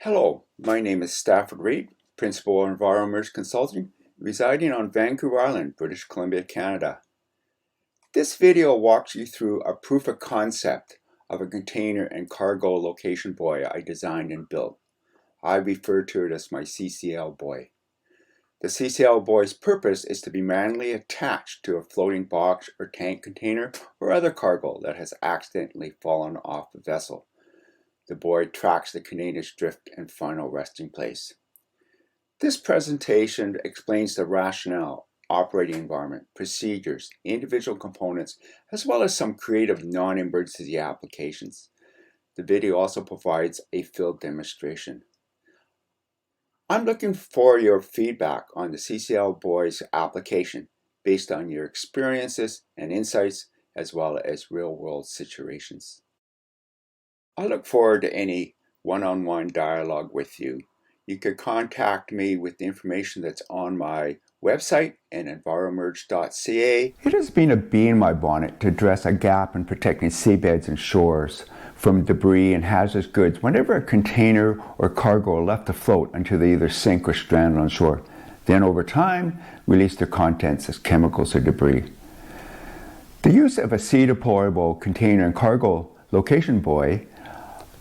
Hello, my name is Stafford REID, Principal of ENVIROEMERG Consulting, residing on Vancouver Island, British Columbia, Canada. This video walks you through a proof of concept of a container and cargo location buoy I designed and built. I refer to it as my CCL buoy. The CCL buoy's purpose is to be manually attached to a floating box or tank container or other cargo that has accidentally fallen off the vessel. The buoy tracks the container's drift and final resting place. This presentation explains the rationale, operating environment, procedures, individual components, as well as some creative non-emergency applications. The video also provides a field demonstration. I'm looking for your feedback on the CCL Buoy's application based on your experiences and insights as well as real-world situations. I look forward to any one-on-one dialogue with you. You can contact me with the information that's on my website and ENVIROEMERG.CA. It has been a bee in my bonnet to address a gap in protecting seabeds and shores from debris and hazardous goods whenever a container or cargo are left afloat until they either sink or strand on shore. Then over time, release their contents as chemicals or debris. The use of a sea-deployable container and cargo location buoy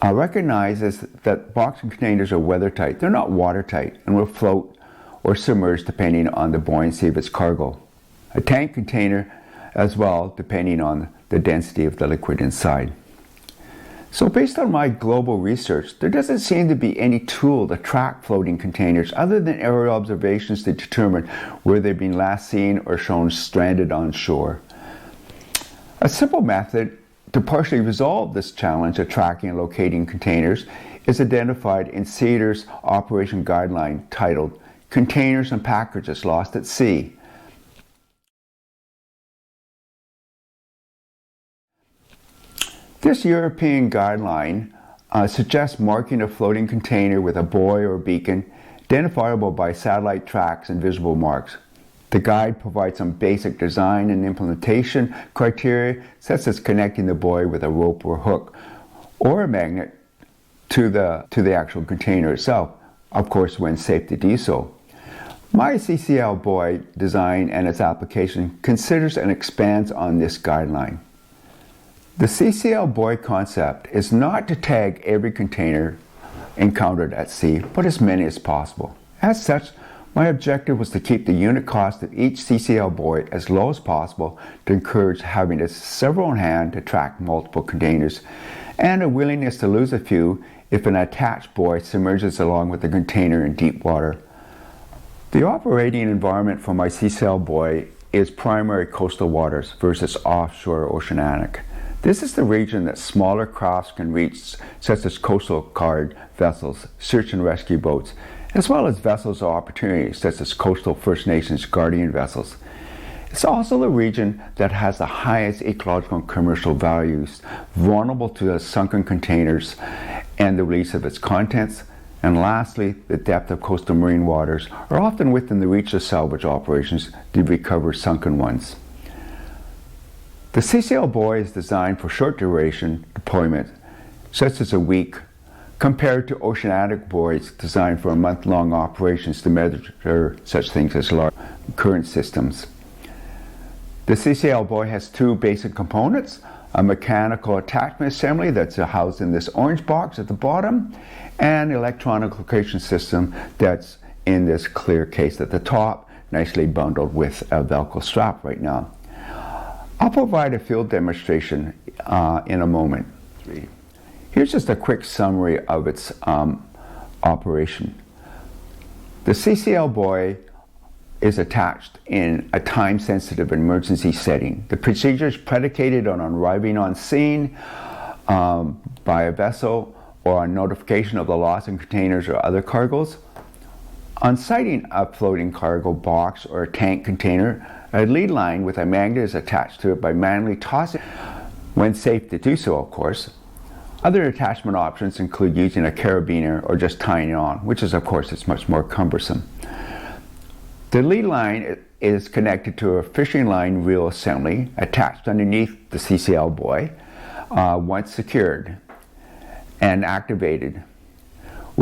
recognizes that box containers are weather-tight. They're not watertight and will float or submerge depending on the buoyancy of its cargo. A tank container as well, depending on the density of the liquid inside. So based on my global research, there doesn't seem to be any tool to track floating containers other than aerial observations to determine where they've been last seen or shown stranded on shore. A simple method to partially resolve this challenge of tracking and locating containers is identified in CEDAR's operation guideline titled Containers and Packages Lost at Sea. This European guideline suggests marking a floating container with a buoy or beacon identifiable by satellite tracks and visible marks. The guide provides some basic design and implementation criteria, such as connecting the buoy with a rope or hook, or a magnet to the actual container itself, of course when safe to do so. My CCL buoy design and its application considers and expands on this guideline. The CCL buoy concept is not to tag every container encountered at sea, but as many as possible. As such, my objective was to keep the unit cost of each CCL buoy as low as possible to encourage having several on hand to track multiple containers and a willingness to lose a few if an attached buoy submerges along with the container in deep water. The operating environment for my CCL buoy is primary coastal waters versus offshore oceanic. This is the region that smaller crafts can reach, such as coastal guard vessels, search and rescue boats, as well as vessels of opportunity, such as coastal First Nations guardian vessels. It's also the region that has the highest ecological and commercial values, vulnerable to the sunken containers and the release of its contents. And lastly, the depth of coastal marine waters are often within the reach of salvage operations to recover sunken ones. The CCL buoy is designed for short duration deployment, such as a week, compared to oceanic buoys designed for month-long operations to measure such things as large current systems. The CCL buoy has two basic components: a mechanical attachment assembly that's housed in this orange box at the bottom, and an electronic location system that's in this clear case at the top, nicely bundled with a Velcro strap right now. I'll provide a field demonstration in a moment. Here's just a quick summary of its operation. The CCL buoy is attached in a time-sensitive emergency setting. The procedure is predicated on arriving on scene by a vessel or on notification of the loss in containers or other cargoes. On sighting a floating cargo box or a tank container, a lead line with a magnet is attached to it by manually tossing, when safe to do so, of course. Other attachment options include using a carabiner or just tying it on, which is, of course, it's much more cumbersome. The lead line is connected to a fishing line reel assembly attached underneath the CCL buoy once secured and activated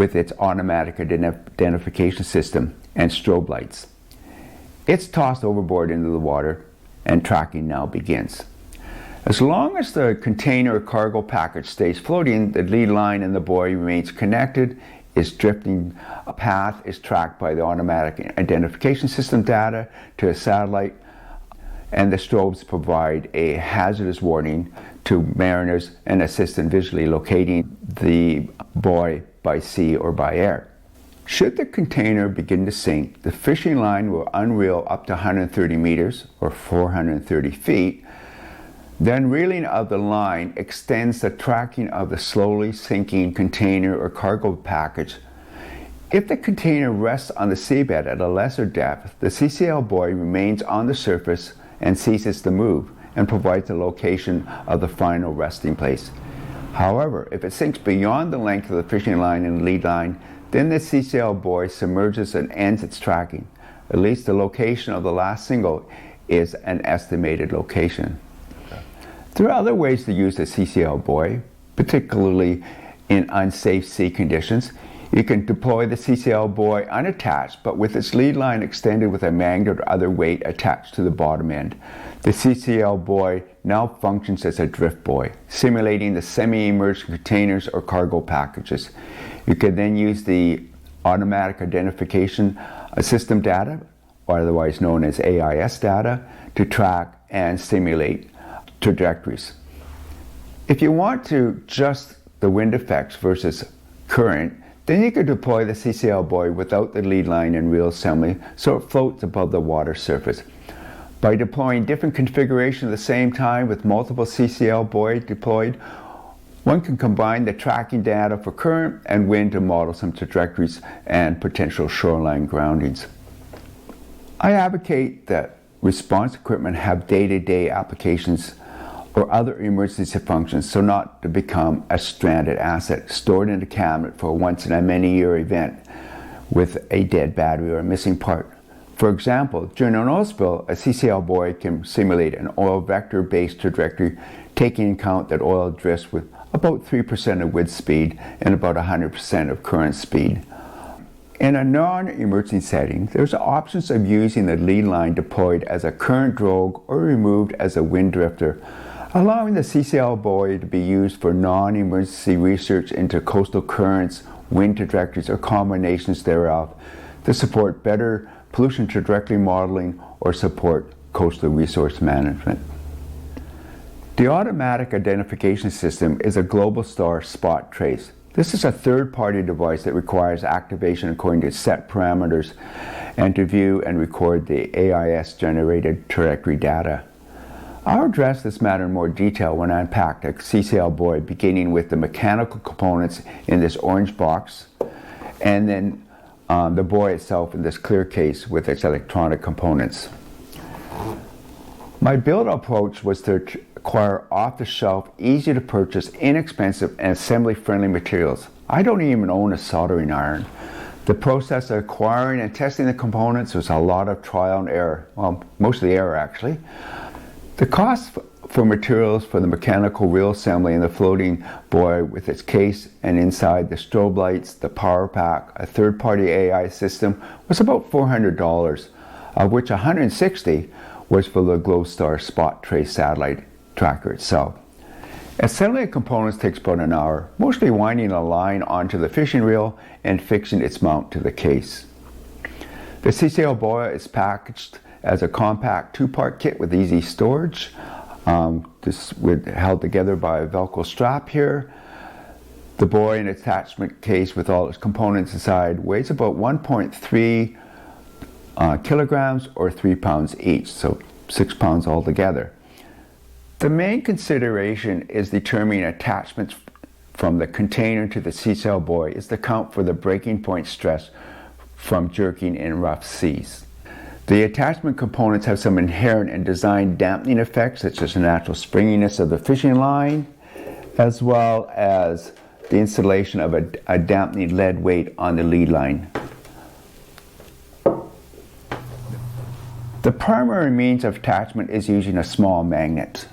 with its automatic identification system and strobe lights. It's tossed overboard into the water, and tracking now begins. As long as the container or cargo package stays floating, the lead line in the buoy remains connected. Its drifting path is tracked by the automatic identification system data to a satellite, and the strobes provide a hazardous warning to mariners and assist in visually locating the buoy by sea or by air. Should the container begin to sink, the fishing line will unreel up to 130 meters or 430 feet. Then reeling of the line extends the tracking of the slowly sinking container or cargo package. If the container rests on the seabed at a lesser depth, the CCL buoy remains on the surface and ceases to move and provides the location of the final resting place. However, if it sinks beyond the length of the fishing line and lead line, then the CCL buoy submerges and ends its tracking. At least the location of the last single is an estimated location. There are other ways to use the CCL buoy, particularly in unsafe sea conditions. You can deploy the CCL buoy unattached, but with its lead line extended with a magnet or other weight attached to the bottom end. The CCL buoy now functions as a drift buoy, simulating the semi-immersed containers or cargo packages. You can then use the automatic identification system data, or otherwise known as AIS data, to track and simulate trajectories. If you want to adjust the wind effects versus current, then you could deploy the CCL buoy without the lead line and reel assembly so it floats above the water surface. By deploying different configurations at the same time with multiple CCL buoy deployed, one can combine the tracking data for current and wind to model some trajectories and potential shoreline groundings. I advocate that response equipment have day-to-day applications or other emergency functions, so not to become a stranded asset stored in a cabinet for a once-in-a-many-year event with a dead battery or a missing part. For example, during an oil spill, a CCL buoy can simulate an oil vector-based trajectory, taking into account that oil drifts with about 3% of wind speed and about 100% of current speed. In a non-emergency setting, there's options of using the lead line deployed as a current drogue or removed as a wind drifter, allowing the CCL buoy to be used for non-emergency research into coastal currents, wind trajectories, or combinations thereof to support better pollution trajectory modeling or support coastal resource management. The automatic identification system is a Globalstar spot trace. This is a third-party device that requires activation according to set parameters and to view and record the AIS-generated trajectory data. I'll address this matter in more detail when I unpack the CCL buoy, beginning with the mechanical components in this orange box, and then the buoy itself in this clear case with its electronic components. My build approach was to acquire off-the-shelf, easy-to-purchase, inexpensive, and assembly-friendly materials. I don't even own a soldering iron. The process of acquiring and testing the components was a lot of trial and error, well, mostly error actually. The cost for materials for the mechanical reel assembly and the floating buoy with its case and inside the strobe lights, the power pack, a third-party AI system was about $400, of which $160 was for the Globalstar spot trace satellite tracker itself. Assembling the components takes about an hour, mostly winding a line onto the fishing reel and fixing its mount to the case. The CCL buoy is packaged as a compact two-part kit with easy storage. This is held together by a Velcro strap here. The buoy and attachment case with all its components inside weighs about 1.3 kilograms or 3 pounds each, so 6 pounds altogether. The main consideration is determining attachments from the container to the CCL buoy is to account for the breaking point stress from jerking in rough seas. The attachment components have some inherent and designed dampening effects, such as the natural springiness of the fishing line, as well as the installation of a dampening lead weight on the lead line. The primary means of attachment is using a small magnet.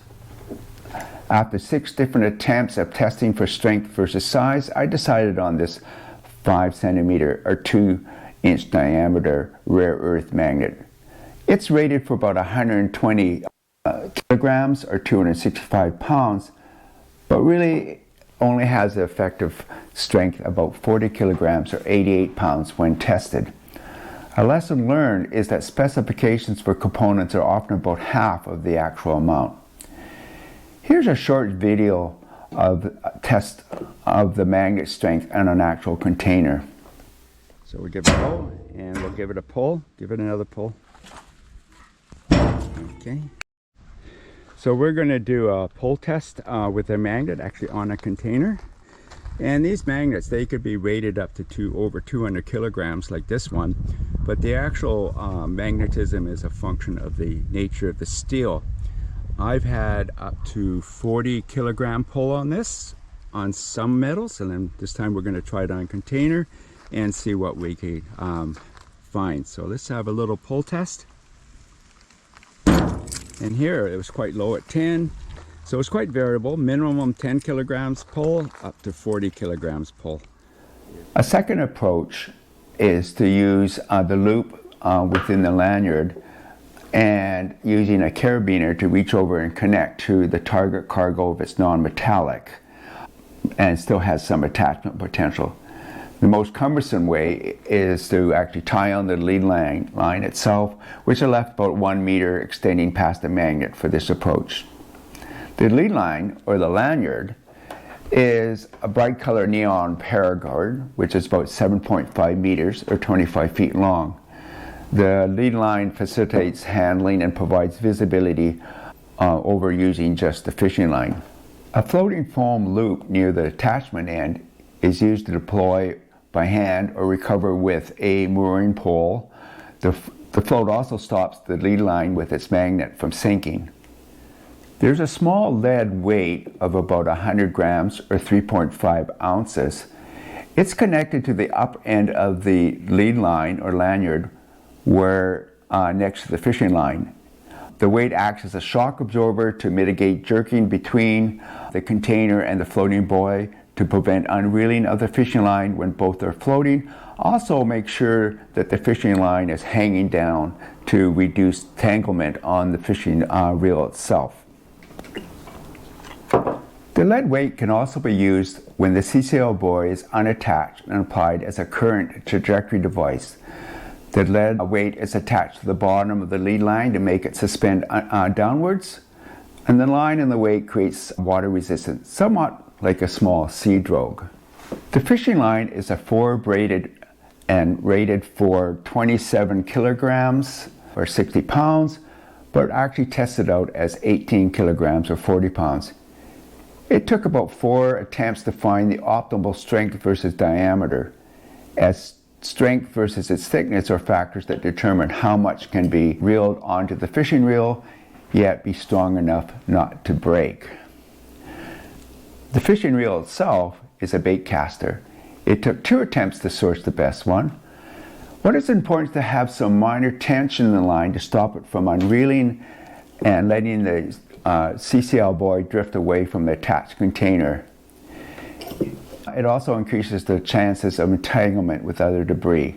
After 6 different attempts of testing for strength versus size, I decided on this 5 centimeter or 2-inch diameter rare earth magnet. It's rated for about 120 kilograms or 265 pounds, but really only has the effective strength about 40 kilograms or 88 pounds when tested. A lesson learned is that specifications for components are often about half of the actual amount. Here's a short video of a test of the magnet strength on an actual container. So we give it a go, and we'll give it a pull, give it another pull. Okay. So we're going to do a pull test with a magnet actually on a container. And these magnets, they could be rated up to over 200 kilograms like this one, but the actual magnetism is a function of the nature of the steel. I've had up to 40 kilogram pull on this on some metals, and then this time we're going to try it on a container and see what we can find. So let's have a little pull test. And here it was quite low at 10, so it's quite variable. Minimum 10 kilograms pull up to 40 kilograms pull. A second approach is to use the loop within the lanyard and using a carabiner to reach over and connect to the target cargo if it's non-metallic and still has some attachment potential. The most cumbersome way is to actually tie on the lead line itself, which are left about 1 meter extending past the magnet for this approach. The lead line, or the lanyard, is a bright color neon paraguard, which is about 7.5 meters or 25 feet long. The lead line facilitates handling and provides visibility over using just the fishing line. A floating foam loop near the attachment end is used to deploy by hand or recover with a mooring pole. The float also stops the lead line with its magnet from sinking. There's a small lead weight of about 100 grams or 3.5 ounces. It's connected to the up end of the lead line or lanyard where next to the fishing line. The weight acts as a shock absorber to mitigate jerking between the container and the floating buoy to prevent unreeling of the fishing line when both are floating. Also make sure that the fishing line is hanging down to reduce tanglement on the fishing reel itself. The lead weight can also be used when the CCL buoy is unattached and applied as a current trajectory device. The lead weight is attached to the bottom of the lead line to make it suspend downwards, and the line and the weight creates water resistance, somewhat like a small sea drogue. The fishing line is a 4 braided and rated for 27 kilograms or 60 pounds, but actually tested out as 18 kilograms or 40 pounds. It took about 4 attempts to find the optimal strength versus diameter, as strength versus its thickness are factors that determine how much can be reeled onto the fishing reel, yet be strong enough not to break. The fishing reel itself is a bait caster. It took 2 attempts to source the best one. What is important is to have some minor tension in the line to stop it from unreeling and letting the CCL buoy drift away from the attached container. It also increases the chances of entanglement with other debris,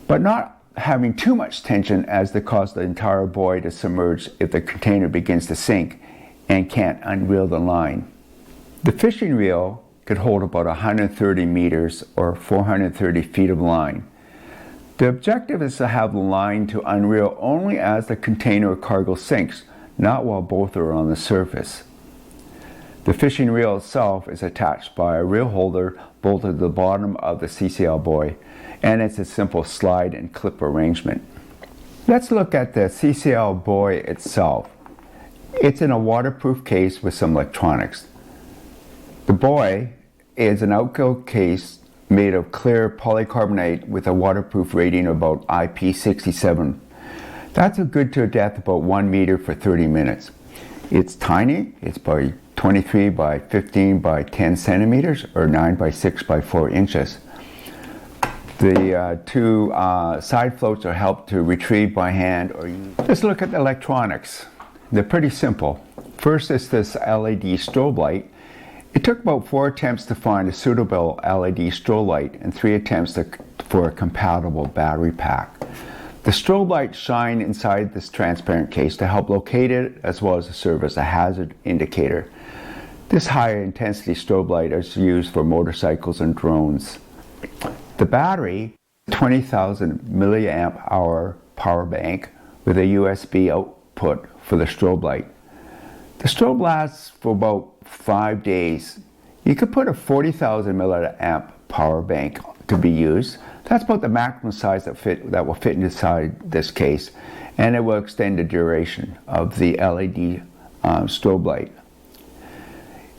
but not having too much tension as to cause the entire buoy to submerge if the container begins to sink and can't unreel the line. The fishing reel could hold about 130 meters or 430 feet of line. The objective is to have the line to unreel only as the container or cargo sinks, not while both are on the surface. The fishing reel itself is attached by a reel holder bolted to the bottom of the CCL buoy, and it's a simple slide and clip arrangement. Let's look at the CCL buoy itself. It's in a waterproof case with some electronics. The buoy is an outgo case made of clear polycarbonate with a waterproof rating of about IP67. That's good to a depth about 1 meter for 30 minutes. It's tiny. It's by 23 by 15 by 10 centimeters or 9 by 6 by 4 inches. The 2 side floats are helped to retrieve by hand or use. Let's look at the electronics. They're pretty simple. First is this LED strobe light. It took about 4 attempts to find a suitable LED strobe light and 3 attempts for a compatible battery pack. The strobe lights shine inside this transparent case to help locate it, as well as to serve as a hazard indicator. This high-intensity strobe light is used for motorcycles and drones. The battery, 20,000 milliamp hour power bank with a USB output for the strobe light. The strobe lasts for about 5 days. You could put a 40,000 milliamp power bank to be used. That's about the maximum size that will fit inside this case, and it will extend the duration of the LED strobe light.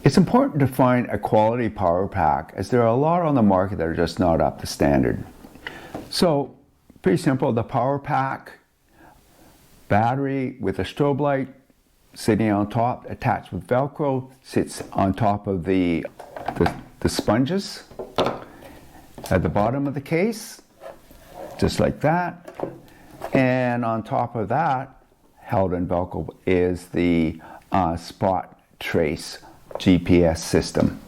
It's important to find a quality power pack, as there are a lot on the market that are just not up to standard. So, pretty simple, the power pack, battery with a strobe light sitting on top, attached with Velcro, sits on top of the sponges at the bottom of the case, just like that. And on top of that, held in Velcro, is the spot trace GPS system.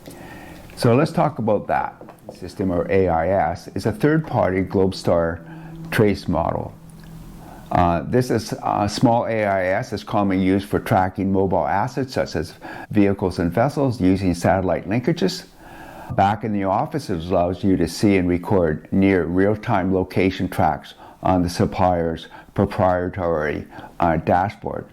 So let's talk about that. System, or AIS, is a third-party Globestar trace model. This is a small AIS is commonly used for tracking mobile assets such as vehicles and vessels using satellite linkages. Back in the office, it allows you to see and record near real-time location tracks on the supplier's proprietary dashboard.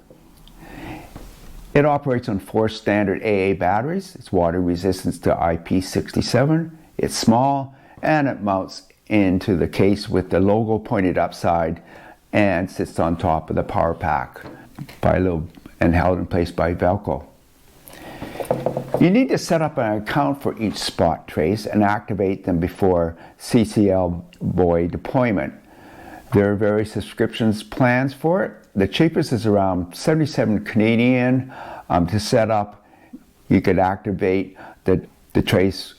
It operates on 4 standard AA batteries. It's water resistant to IP67. It's small, and it mounts into the case with the logo pointed upside and sits on top of the power pack and held in place by Velcro. You need to set up an account for each spot trace and activate them before CCL Buoy deployment. There are various subscriptions plans for it. The cheapest is around 77 Canadian to set up. You could activate the trace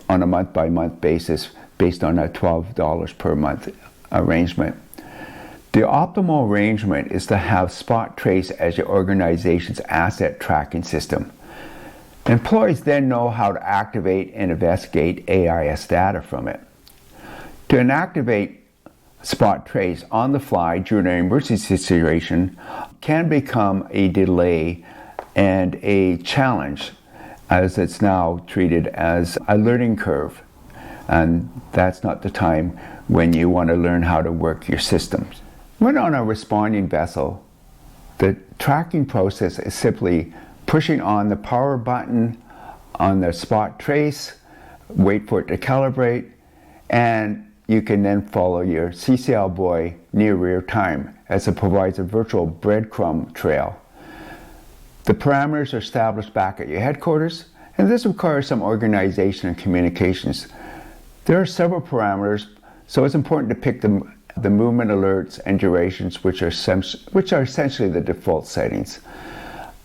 on a month-by-month basis based on a $12 per month arrangement. The optimal arrangement is to have Spot Trace as your organization's asset tracking system. Employees then know how to activate and investigate AIS data from it. To inactivate Spot Trace on the fly during an emergency situation can become a delay and a challenge, as it's now treated as a learning curve. And that's not the time when you want to learn how to work your systems. When on a responding vessel, the tracking process is simply pushing on the power button on the spot trace, wait for it to calibrate, and you can then follow your CCL Buoy near real time, as it provides a virtual breadcrumb trail. The parameters are established back at your headquarters, and this requires some organization and communications. There are several parameters, so it's important to pick the movement alerts and durations, which are essentially the default settings.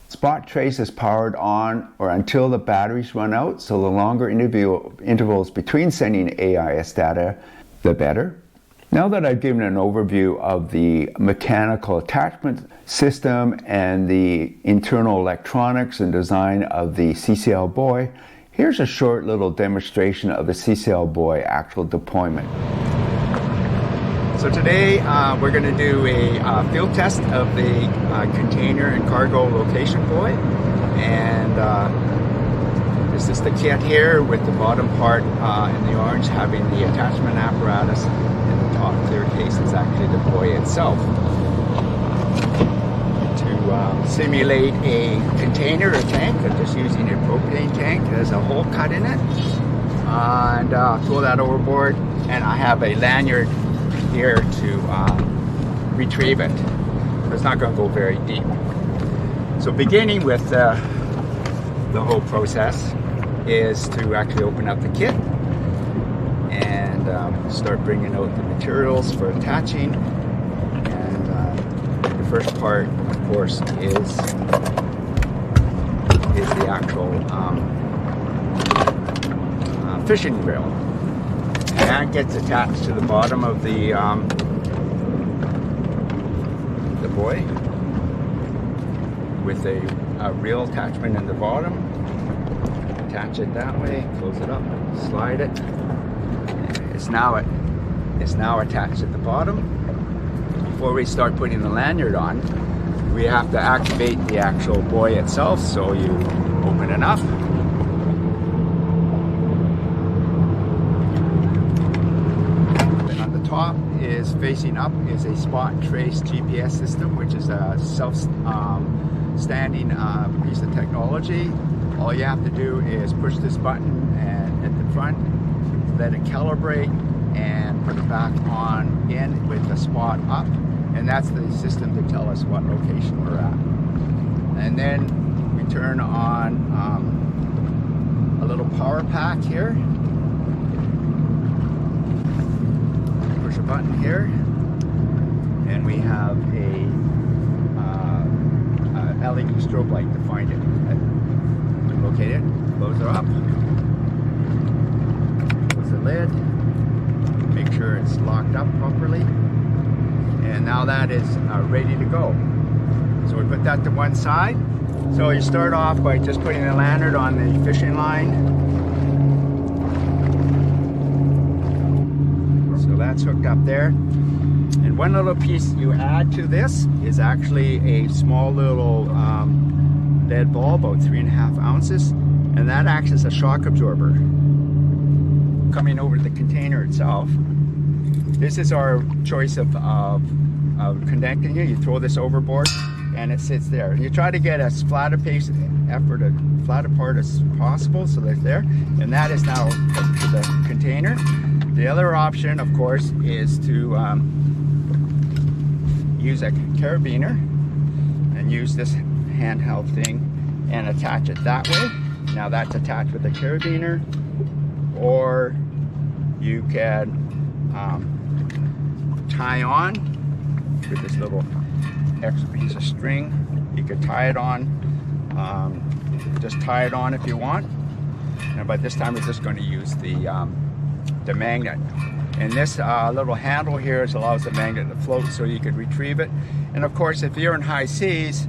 Spot Trace is powered on or until the batteries run out, so the longer intervals between sending AIS data, the better. Now that I've given an overview of the mechanical attachment system and the internal electronics and design of the CCL Buoy, here's a short little demonstration of the CCL Buoy actual deployment. So today we're going to do a field test of the container and cargo location buoy, and this is the kit here, with the bottom part in the orange having the attachment apparatus, and the top clear case is actually the buoy itself. To simulate a container, a tank, I'm just using a propane tank. There's a hole cut in it, and throw that overboard, and I have a lanyard here to retrieve it. It's not going to go very deep. So beginning with the whole process is to actually open up the kit and start bringing out the materials for attaching. And the first part, of course, is the actual fishing reel. And that gets attached to the bottom of the buoy with a reel attachment in the bottom. attach it that way, close it up, slide it. It's now attached at the bottom. Before we start putting the lanyard on, we have to activate the actual buoy itself. So you open it up. And on the top is facing up is a spot and trace GPS system, which is a self-standing piece of technology. All you have to do is push this button and at the front, let it calibrate, and put it back on in with the spot up. And that's the system to tell us what location we're at. And then we turn on a little power pack here. Push a button here, and we have a LED strobe light to find it. Locate it, close it up, close the lid, make sure it's locked up properly, and now that is ready to go. So we put that to one side. So you start off by just putting the lanyard on the fishing line. So that's hooked up there. And one little piece you add to this is actually a small little lead ball, about 3.5 ounces, and that acts as a shock absorber. Coming over to the container itself, this is our choice of connecting it. You throw this overboard and it sits there. You try to get as flat apart as possible, so that's there, and that is now hooked to the container. The other option, of course, is to use a carabiner and use this handheld thing and attach it that way. Now that's attached with a carabiner, or you can tie on with this little extra piece of string. You could tie it on, just tie it on if you want. And by this time we're just going to use the magnet. And this little handle here allows the magnet to float so you could retrieve it. And of course, if you're in high seas,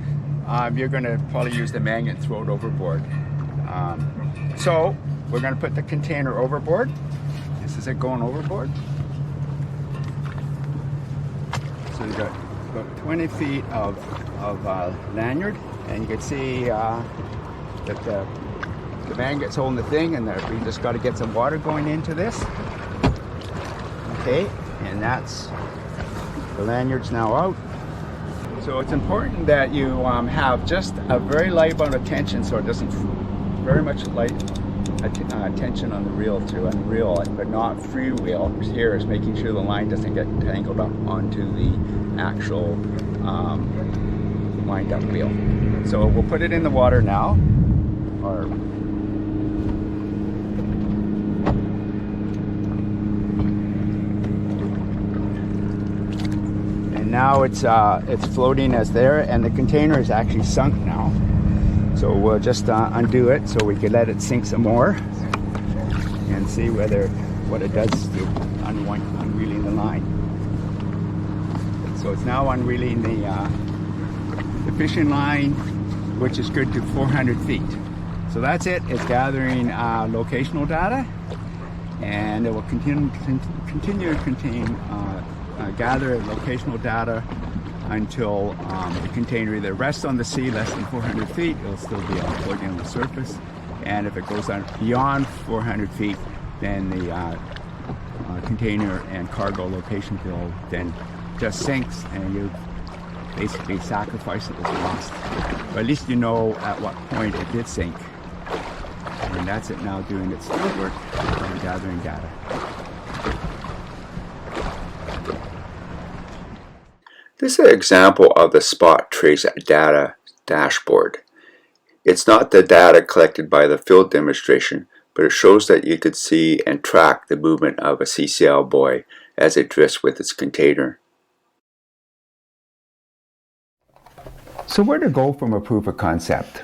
you're going to probably use the magnet and throw it overboard. So we're going to put the container overboard. This is it going overboard. So you've got about 20 feet of lanyard, and you can see that the magnet's holding the thing, and we just got to get some water going into this. Okay, and that's the lanyard's now out. So it's important that you have just a very light amount of tension, so it doesn't very much light tension on the reel to unreel it, but not freewheel. Here is making sure the line doesn't get tangled up onto the actual wind up wheel. So we'll put it in the water now. Now it's floating as there, and the container is actually sunk now. So we'll just undo it so we can let it sink some more and see what it does to unreeling the line. So it's now unreeling the fishing line, which is good to 400 feet. So that's it. It's gathering locational data, and it will continue to gather locational data until the container either rests on the sea less than 400 feet, it'll still be floating on the surface. And if it goes on beyond 400 feet, then the container and cargo location buoy then just sinks, and you basically sacrifice it as lost. But at least you know at what point it did sink. And that's it now doing its field work and gathering data. This is an example of the spot trace data dashboard. It's not the data collected by the field demonstration, but it shows that you could see and track the movement of a CCL buoy as it drifts with its container. So where to go from a proof of concept?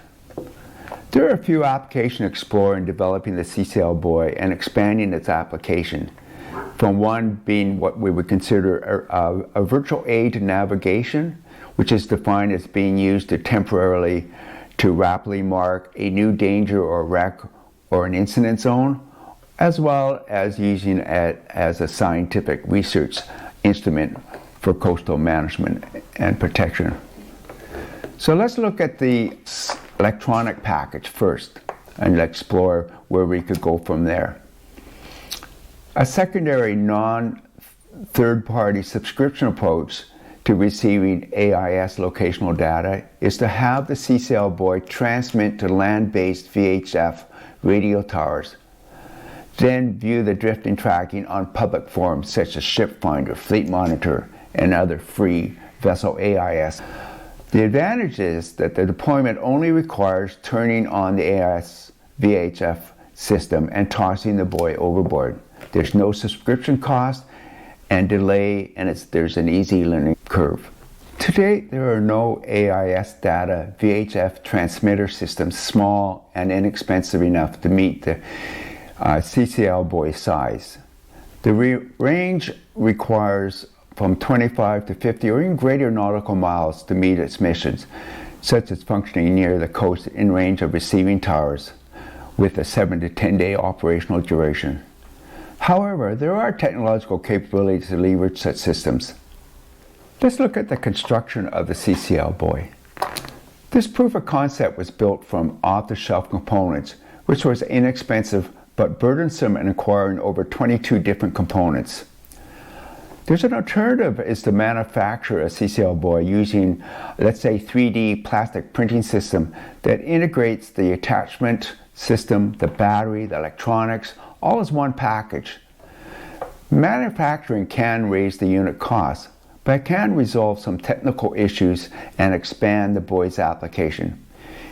There are a few applications to explore in developing the CCL buoy and expanding its application, from one being what we would consider a virtual aid to navigation, which is defined as being used to rapidly mark a new danger or wreck or an incident zone, as well as using it as a scientific research instrument for coastal management and protection. So let's look at the electronic package first and explore where we could go from there. A secondary non-third-party subscription approach to receiving AIS locational data is to have the CCL Buoy transmit to land-based VHF radio towers, then view the drifting tracking on public forums such as Ship Finder, Fleet Monitor, and other free vessel AIS. The advantage is that the deployment only requires turning on the AIS VHF system and tossing the buoy overboard. There's no subscription cost and delay, and there's an easy learning curve. To date, there are no AIS data VHF transmitter systems small and inexpensive enough to meet the CCL Buoy size. The range requires from 25 to 50 or even greater nautical miles to meet its missions, such as functioning near the coast in range of receiving towers with a 7 to 10 day operational duration. However, there are technological capabilities to leverage such systems. Let's look at the construction of the CCL Buoy. This proof of concept was built from off-the-shelf components, which was inexpensive but burdensome in acquiring over 22 different components. There's an alternative is to manufacture a CCL Buoy using, let's say, 3D plastic printing system that integrates the attachment system, the battery, the electronics, all as one package. Manufacturing can raise the unit cost, but it can resolve some technical issues and expand the buoy's application.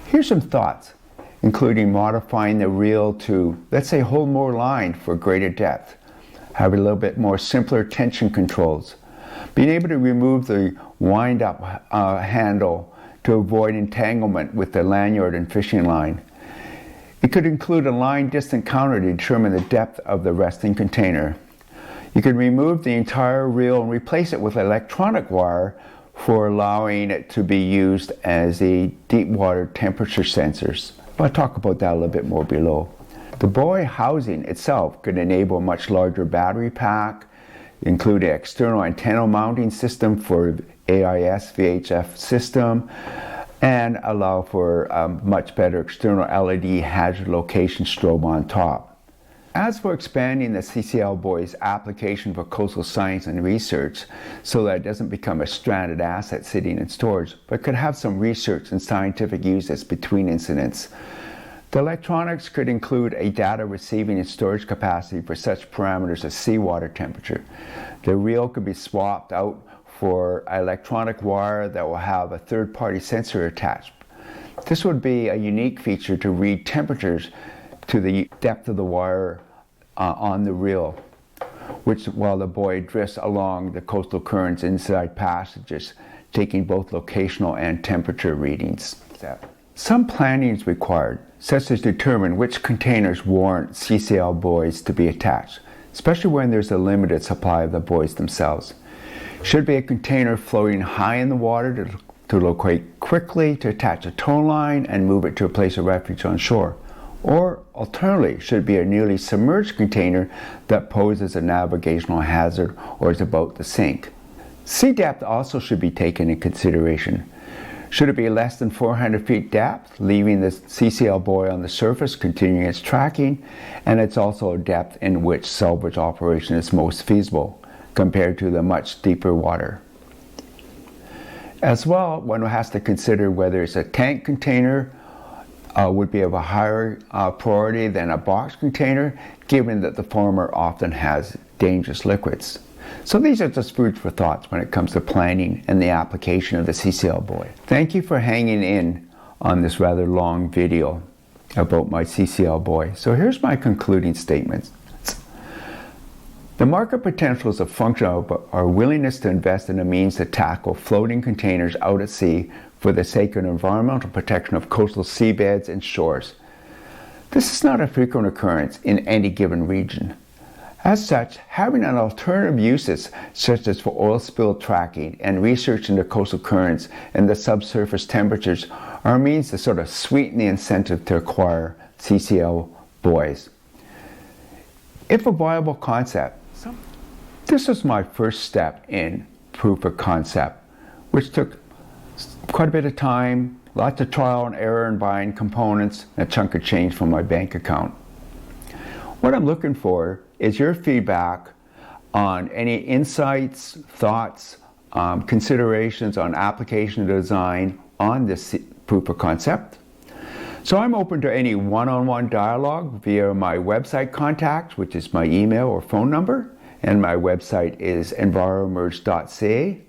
Here's some thoughts, including modifying the reel to, let's say, hold more line for greater depth, have a little bit more simpler tension controls, being able to remove the wind-up handle to avoid entanglement with the lanyard and fishing line. It could include a line distant counter to determine the depth of the resting container. You could remove the entire reel and replace it with electronic wire for allowing it to be used as a deep water temperature sensors. I'll talk about that a little bit more below. The buoy housing itself could enable a much larger battery pack, include an external antenna mounting system for AIS VHF system, and allow for a much better external LED hazard location strobe on top. As for expanding the CCL Buoy's application for coastal science and research so that it doesn't become a stranded asset sitting in storage, but could have some research and scientific uses between incidents, the electronics could include a data receiving and storage capacity for such parameters as seawater temperature. The reel could be swapped out for electronic wire that will have a third-party sensor attached. This would be a unique feature to read temperatures to the depth of the wire on the reel, which while the buoy drifts along the coastal currents inside passages, taking both locational and temperature readings. Some planning is required, such as determine which containers warrant CCL buoys to be attached, especially when there's a limited supply of the buoys themselves. Should be a container floating high in the water to locate quickly to attach a tow line and move it to a place of refuge on shore. Or alternatively, should be a nearly submerged container that poses a navigational hazard or is about to sink. Sea depth also should be taken in consideration. Should it be less than 400 feet depth, leaving the CCL buoy on the surface, continuing its tracking, and it's also a depth in which salvage operation is most feasible compared to the much deeper water. As well, one has to consider whether it's a tank container would be of a higher priority than a box container, given that the former often has dangerous liquids. So these are just food for thought when it comes to planning and the application of the CCL Buoy. Thank you for hanging in on this rather long video about my CCL Buoy. So here's my concluding statements. The market potential is a function of our willingness to invest in a means to tackle floating containers out at sea for the sake of environmental protection of coastal seabeds and shores. This is not a frequent occurrence in any given region. As such, having an alternative uses, such as for oil spill tracking and research into coastal currents and the subsurface temperatures, are a means to sort of sweeten the incentive to acquire CCL buoys. If a viable concept, this was my first step in proof of concept, which took quite a bit of time, lots of trial and error in buying components, and a chunk of change from my bank account. What I'm looking for is your feedback on any insights, thoughts, considerations on application design on this proof of concept. So I'm open to any one-on-one dialogue via my website contacts, which is my email or phone number, and my website is ENVIROEMERG.CA.